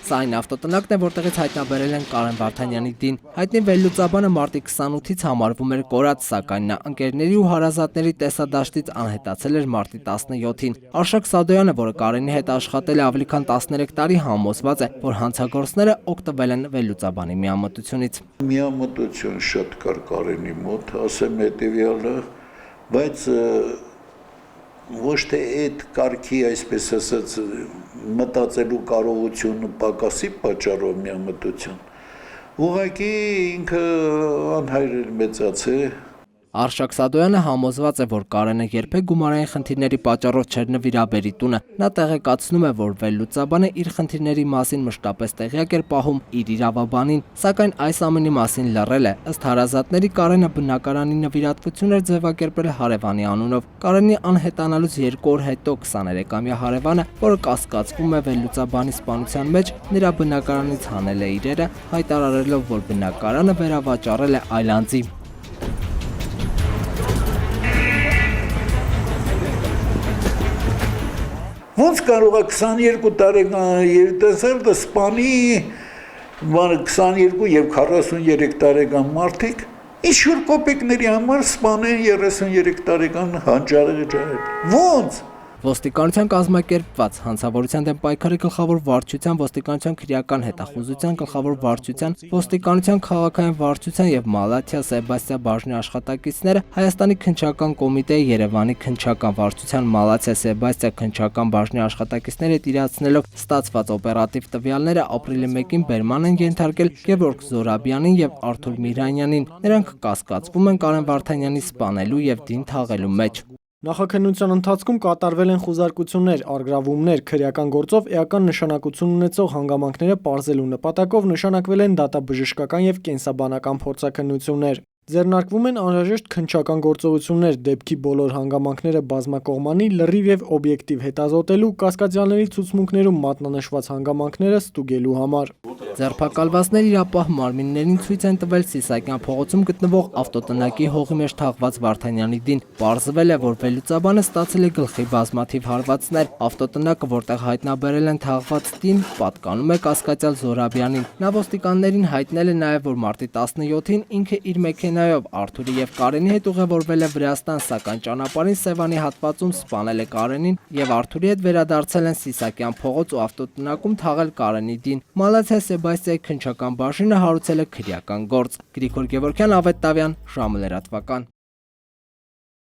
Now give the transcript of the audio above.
Սա այն ավտոտնակն է, որտեղից հայտնաբերել են Կարեն Վարդանյանի դին։ Հայտնի վերլուծաբանը մարտի 28-ից համարվում էր կորած, սակայն նա ընկերների ու հարազատների տեսադաշտից անհետացել էր մարտի 17-ին։ Արշակ Սադոյանը, որը Կարենի հետ աշխատել է ավելի քան 13 տարի, համոզված է, որ հանցագործները օգտվել են վերլուծաբանի միամտությունից։ Միամտություն շատ կար Կարենի մոտ, ասեմ հետևյալը, բայց ոչ թե այդ կարգի, այսպես ասած, մտածելու կարողությունը պակասի պատճառով միամտություն, ուղղակի ինքը անհայր մեծացե։ Արշակ Սադոյանը համոզված է, որ Կարենը երբեք գումարային խնդիրների պատճառով չէր նվիրաբերի տունը։ Նա տեղեկացնում է, որ վերլուծաբանը իր խնդիրների մասին մշտապես տեղյակ էր պահում իր իրավաբանին, սակայն այս ամենի մասին լռել է։ Ըստ հարազատների, Կարենը բնակարանի նվիրատվություն էր ձևակերպել հարևանի անունով։ Կարենի անհետանալուց 2 օր հետո 23-ամյա հարևանը, որը կասկածվում է վերլուծաբանի սպանության մեջ, նրա բնակարանից հանել է իրերը, հայտարարելով, որ բնակարանը վերավաճառել է այլ անձի։ Ոնց կարող է 22 տարեկան երիտասարդը սպանի 22 եւ 43 տարեկան մարդիկ ինչ-որ կոպեկների համար սպանեն 33 տարեկան հանճարեղ։ Ոնց։ Ոստիկանության կազմակերպված հանցավորության դեմ պայքարի գլխավոր վարչության, ոստիկանության քրեական հետախուզության գլխավոր վարչության, ոստիկանության քաղաքային վարչության եւ Մալաթիա Սեբաստիա բաժնի աշխատակիցները Հայաստանի քննչական կոմիտեի, Երևանի քննչական վարչության Մալաթիա Սեբաստիա քննչական բաժնի աշխատակիցները իրացնելով ստացված օպերատիվ տվյալները ապրիլի 1-ին բերման են ենթարկել Գևորգ Զորաբյանին եւ Արթուր Միրյանյանին։ Նրանք կասկածվում են Կարեն Վարդանյանի սպանելու եւ դին թաղելու մեջ։ Նախաքննության ընթացքում կատարվել են խուզարկություններ, առգրավումներ, քրեական գործով էական նշանակություն ունեցող հանգամանքները պարզելու նպատակով նշանակվել են դատաբժշկական եւ կենսաբանական փորձաքննություններ։ Ձեռնարկվում են անհրաժեշտ քննչական գործողություններ դեպքի բոլոր հանգամանքները բազմակողմանի, լրիվ եւ օբյեկտիվ հետազոտելու, կասկածյալների ցուցմունքներում մատնանշված հանգամանքները ստուգելու համար։ Ձերբակալվածներ իրապահ մարմիններին ցույց են տվել Սիսակյան փողոցում գտնվող ավտոտնակի հողի մեջ թաղված Վարդանյանի դին։ Պարզվել է, որ վերլուծաբանը ստացել է գլխի բազմաթիվ հարվածներ։ Ավտոտնակը, որտեղ հայտնաբերել են թաղված դին, պատկանում է կասկածյալ Զորաբյանին։ Նա ոստիկաններին հայտնել է նաև, որ մարտի 17-ին ինքը իր մեքենայով Արթուրի եւ Կարենի հետ ուղևորվել է Վրաստան, սակայն ճանապարհին Սևանի հատվածում սպանել է Կարենին եւ Արթուրի հետ վերադարձել են Սիսակյան փողոց ու ավտոտնակում թաղել Կարենի դին։ Մալաթիա Սեբաստիայի քննչական բաժինը հարուցել է քրեական գործ։ Գրիգոր Գևորգյան, Ավետ Տավյան, ժամը լրատվական։